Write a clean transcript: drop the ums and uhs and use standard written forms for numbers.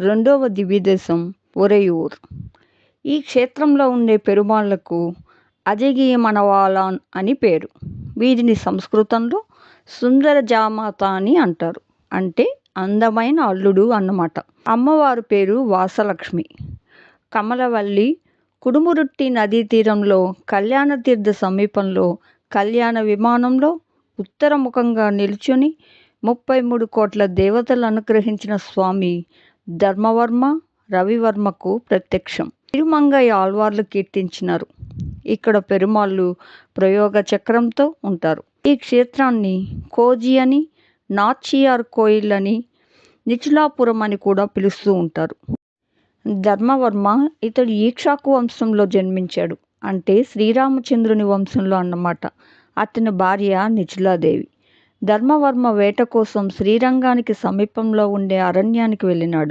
రెండవ దివ్యదేశం ఉరయూర్. ఈ క్షేత్రంలో ఉండే పెరుమాళ్లకు అజగీయ మనవాలాన్ అని పేరు. వీరిని సంస్కృతంలో సుందర జామాత అని అంటారు. అంటే అందమైన అల్లుడు అన్నమాట. అమ్మవారు పేరు వాసలక్ష్మి. కమలవల్లి కుడుమురుట్టి నదీ తీరంలో కళ్యాణతీర్థ సమీపంలో కళ్యాణ విమానంలో ఉత్తరముఖంగా నిల్చుని 33 కోట్ల దేవతలు అనుగ్రహించిన స్వామి ధర్మవర్మ రవివర్మకు ప్రత్యక్షం. తిరుమంగయ్య ఆళ్వార్లు కీర్తించినారు. ఇక్కడ పెరుమాళ్ళు ప్రయోగ చక్రంతో ఉంటారు. ఈ క్షేత్రాన్ని కోజి అని, నాచియార్ కోయిల్ అని, నిచులాపురం అని కూడా పిలుస్తూ ఉంటారు. ధర్మవర్మ ఇతడు ఈక్షాకు వంశంలో జన్మించాడు. అంటే శ్రీరామచంద్రుని వంశంలో అన్నమాట. అతని భార్య నిచులాదేవి. ధర్మవర్మ వేట కోసం శ్రీరంగానికి సమీపంలో ఉండే అరణ్యానికి వెళ్ళినాడు.